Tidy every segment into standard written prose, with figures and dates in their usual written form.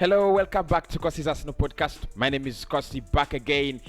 Hello, welcome back to Cossy's Arsenal podcast. My name is Cossy, back again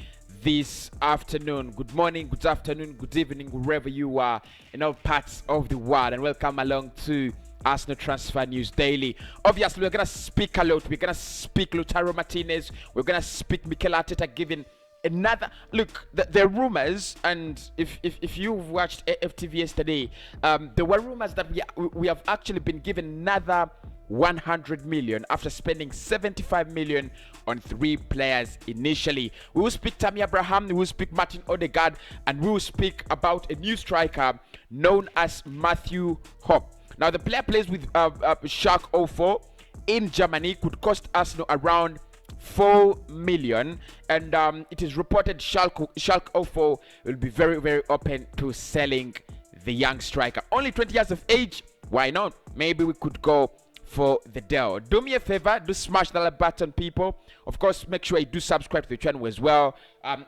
this afternoon. Good morning, good afternoon, good evening, wherever you are in all parts of the world, and welcome along to Arsenal Transfer News Daily. Obviously, we're going to speak a lot. We're going to speak Lautaro Martinez. We're going to speak Mikel Arteta giving another look. The rumors, and if you've watched AFTV yesterday, there were rumors that we have actually been given another 100 million after spending 75 million on 3 players initially. We will speak Tammy Abraham, we will speak Martin Odegaard, and we will speak about a new striker known as Matthew Hoppe. Now, the player plays with Schalke 04 in Germany, could cost Arsenal around 4 million, and it is reported Schalke 04 will be very, very open to selling the young striker. Only 20 years of age, why not? Maybe we could go for the deal. Do me a favor, do smash the like button, people. Of course, make sure you do subscribe to the channel as well.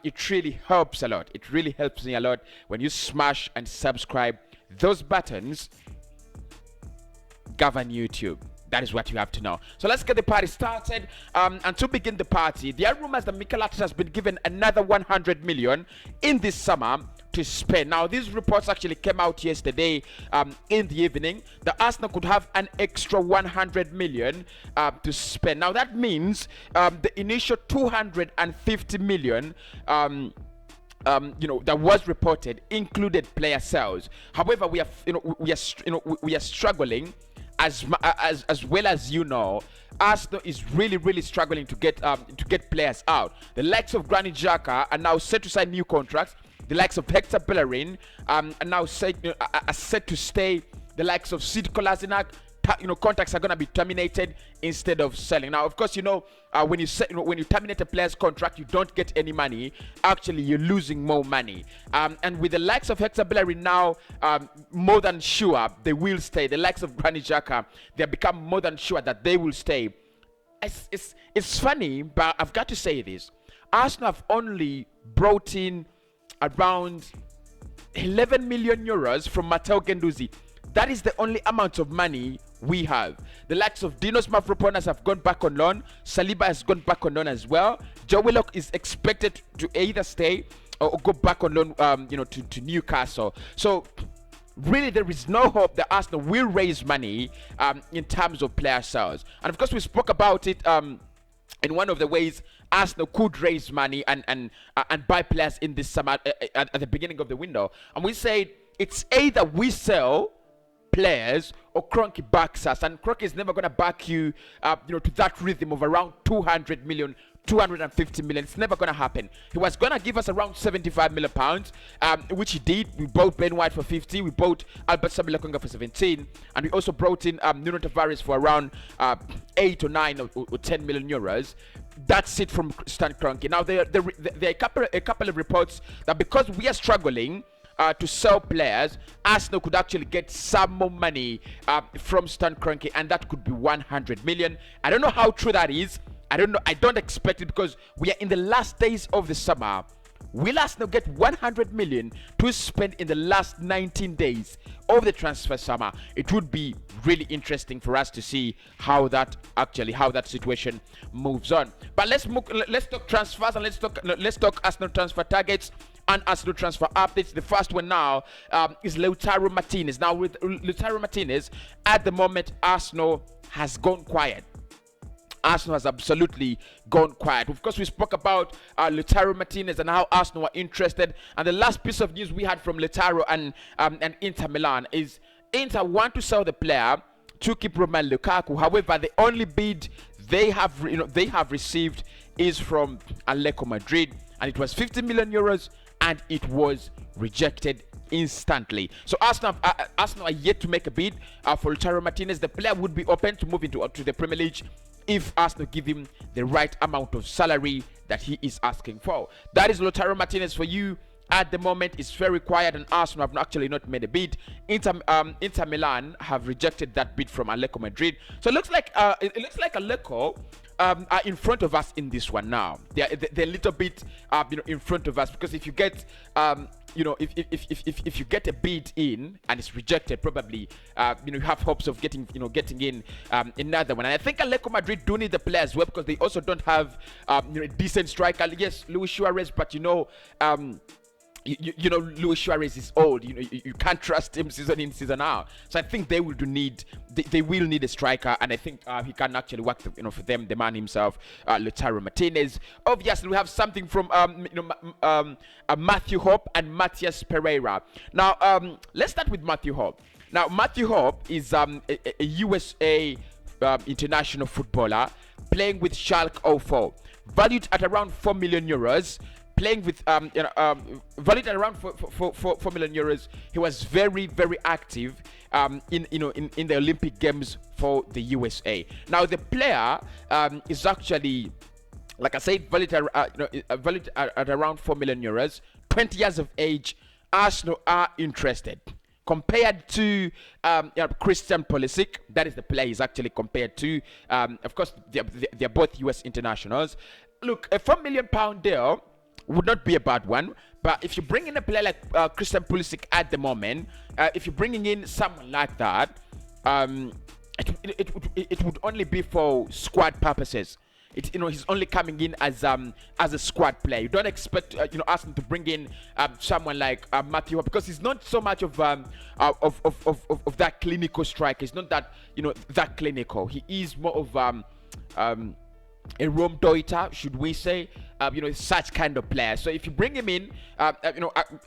It really helps a lot. It really helps me a lot when you smash and subscribe. Those buttons govern YouTube. That is what you have to know. So let's get the party started. And to begin the party, there are rumors that Mikel Arteta has been given another 100 million in this summer to spend. Now, these reports actually came out yesterday in the evening. The Arsenal could have an extra 100 million to spend. Now, that means the initial 250 million that was reported included player sales. However, we are struggling. As well as Arsenal is really struggling to get players out. The likes of Granit Xhaka are now set to sign new contracts. The likes of Hector Bellerin are now set to stay. The likes of Sid Kolasinac, contracts are going to be terminated instead of selling. Now, of course, when you terminate a player's contract, you don't get any money. Actually, you're losing more money. And with the likes of Hector Bellerin now, more than sure they will stay. The likes of Granit Xhaka, they have become more than sure that they will stay. It's funny, but I've got to say this. Arsenal have only brought in around 11 million euros from Matteo Guendouzi. That is the only amount of money we have. The likes of Dinos Mavropanos have gone back on loan. Saliba has gone back on loan as well. Joe Willock is expected to either stay or go back on loan, to Newcastle. So really, there is no hope that Arsenal will raise money in terms of player sales. And of course, we spoke about it in one of the ways Arsenal could raise money and buy players in this summer at the beginning of the window. And we said it's either we sell players or Kroenke backs us, and Kroenke is never going to back you to that rhythm of around 200 million, 250 million. It's never going to happen. He was going to give us around 75 million pounds, which he did. We bought Ben White for 50, we bought Albert Samuel for 17, and we also brought in Nuno Tavares for around 8 or 9 or 10 million euros. That's it from Stan Kroenke. Now, there are a couple of reports that because we are struggling to sell players, Arsenal could actually get some more money from Stan Kroenke, and that could be 100 million. I don't know how true that is. I don't know. I don't expect it because we are in the last days of the summer. Will Arsenal get 100 million to spend in the last 19 days of the transfer summer? It would be really interesting for us to see how that situation moves on. But let's talk transfers, and let's talk Arsenal transfer targets and Arsenal transfer updates. The first one now is Lautaro Martinez. Now, with Lautaro Martinez, at the moment, Arsenal has gone quiet. Arsenal has absolutely gone quiet. Of course, we spoke about Lautaro Martinez and how Arsenal are interested. And the last piece of news we had from Lautaro and Inter Milan is Inter want to sell the player to keep Romelu Lukaku. However, the only bid they have received is from Atletico Madrid, and it was 50 million euros, and it was rejected instantly. So Arsenal are yet to make a bid for Lautaro Martinez. The player would be open to move to the Premier League if Arsenal give him the right amount of salary that he is asking for. That is Lautaro Martinez for you. At the moment, it's very quiet, and Arsenal have actually not made a bid. Inter Milan have rejected that bid from Atletico Madrid. So it looks like Atletico are in front of us in this one now. They're a little bit in front of us, because if you get if you get a bid in and it's rejected, probably you have hopes of getting in another one. And I think Atletico Madrid do need the player as well, because they also don't have a decent striker. Yes, Luis Suarez, but Luis Suarez is old. You can't trust him season in, season out. So I think they will need a striker, and I think he can actually work for them. The man himself, Lautaro Martinez. Obviously, we have something from Matthew Hoppe and Matthias Pereira. Now, let's start with Matthew Hoppe. Now, Matthew Hoppe is a USA international footballer playing with Schalke 04, valued at around 4 million euros. Playing with valued at around 4 million euros. He was very, very active in the Olympic Games for the USA. Now the player is actually, like I said, valued at around 4 million euros. 20 years of age. Arsenal are interested. Compared to Christian Pulisic, that is the player he's actually compared to. Of course, they're both US internationals. Look, a £4 million deal would not be a bad one, but if you bring in a player like Christian Pulisic at the moment, if you're bringing in someone like that, it would only be for squad purposes. He's only coming in as a squad player. You don't expect Arsenal to bring in someone like Matthew, because he's not so much of that clinical striker. He's not that that clinical. He is more of a Rome Deuter, should we say, such kind of player. So if you bring him in,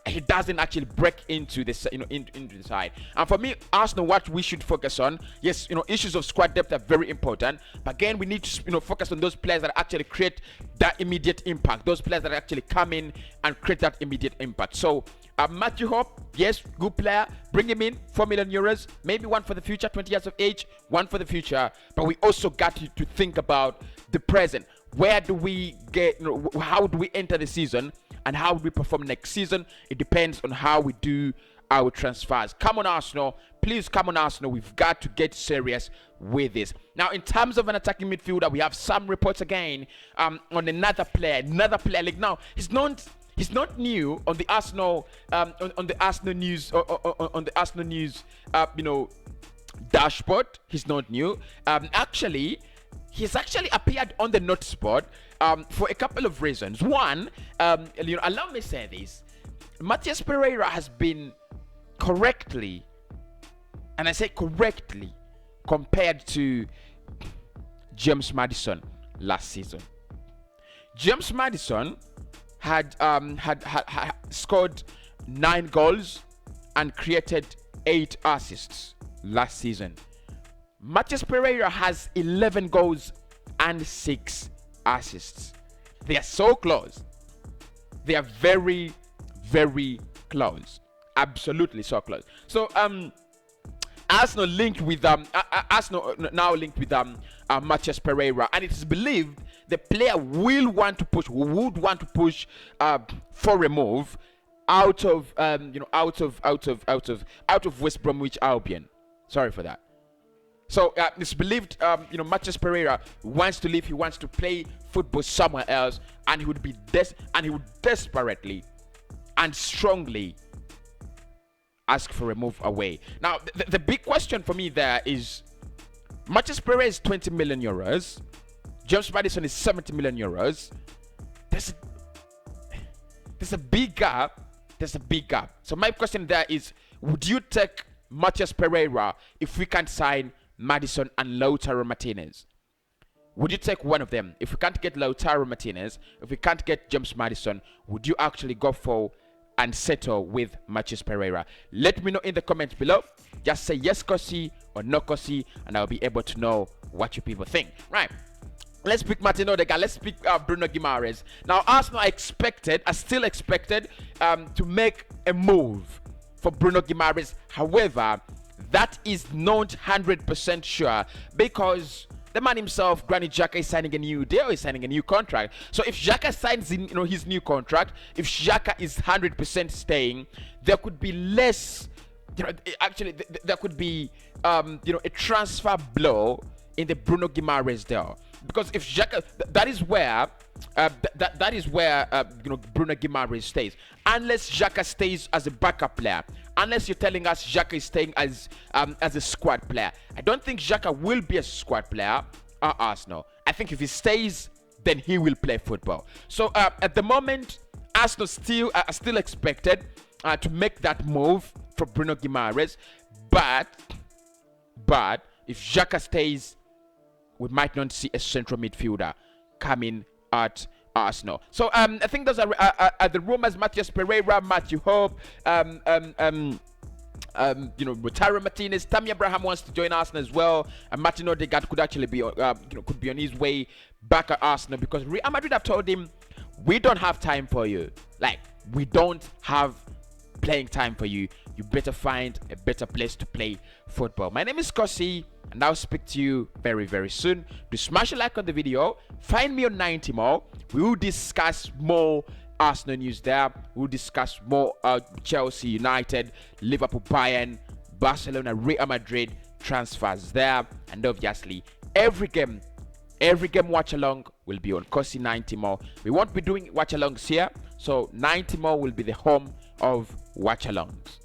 he doesn't actually break into this, into the side. And for me, Arsenal, what we should focus on, yes, issues of squad depth are very important, but again, we need to, focus on those players that actually create that immediate impact. Those players that actually come in and create that immediate impact. So Matthew Hoppe, yes, good player. Bring him in, 4 million euros, maybe one for the future, 20 years of age, one for the future. But we also got to think about the present. Where do we get, how do we enter the season, and how do we perform next season? It depends on how we do our transfers. Come on, Arsenal. Please come on, Arsenal. We've got to get serious with this. Now, in terms of an attacking midfielder, we have some reports again on another player. Like now, he's not new on the Arsenal on the Arsenal news on the Arsenal news dashboard. He's not new. He's actually appeared on the note spot for a couple of reasons. One, allow me to say this: Matthias Pereira has been correctly, and I say correctly, compared to James Maddison last season. James Maddison had scored 9 goals and created 8 assists last season. Matthias Pereira has 11 goals and 6 assists. They are so close. They are very, very close. Absolutely so close. So Arsenal now linked with Matthias Pereira, and it is believed the player would want to push for a move out of West Bromwich Albion. Sorry for that. So it's believed Matthias Pereira wants to leave. He wants to play football somewhere else, and he would desperately and strongly ask for a move away. Now the big question for me there is, Matthias Pereira is 20 million euros. James Maddison is 70 million euros. There's a big gap. So my question there is, would you take Matthias Pereira if we can't sign Maddison and Lautaro Martinez? Would you take one of them? If we can't get Lautaro Martinez, if we can't get James Maddison, would you actually go for and settle with Matthias Pereira? Let me know in the comments below. Just say yes, Cossy, or no, Cossy, and I'll be able to know what you people think. Right. Let's pick Martin Odegaard. Let's pick Bruno Guimarez. Now, Arsenal are still expected to make a move for Bruno Guimarez. However, that is not 100% sure, because the man himself, Granit Xhaka, is signing a new deal. He's signing a new contract. So if Xhaka signs in, his new contract, if Xhaka is 100% staying, there could be less. There could be a transfer blow in the Bruno Guimarez deal. Because if Xhaka, that is where that is where Bruno Guimarez stays, unless Xhaka stays as a backup player. Unless you're telling us Xhaka is staying as a squad player. I don't think Xhaka will be a squad player at Arsenal. I think if he stays, then he will play football. So at the moment, Arsenal are still expected to make that move for Bruno Guimarez, but if Xhaka stays, we might not see a central midfielder coming at Arsenal. So I think those are the rumors. Matheus Pereira, Matthew Hoppe, Lautaro, Martinez, Tammy Abraham wants to join Arsenal as well, and Martin Odegaard could actually be could be on his way back at Arsenal, because Real Madrid have told him, we don't have time for you. Like, we don't have playing time for you. You better find a better place to play football. My name is Cossy, and I'll speak to you very, very soon. Do smash a like on the video. Find me on 90 more. We will discuss more Arsenal news there. We'll discuss more Chelsea, United, Liverpool, Bayern, Barcelona, Real Madrid transfers there. And obviously, every game watch along will be on Cossy 90 more. We won't be doing watch alongs here, so 90 more will be the home of watch alongs.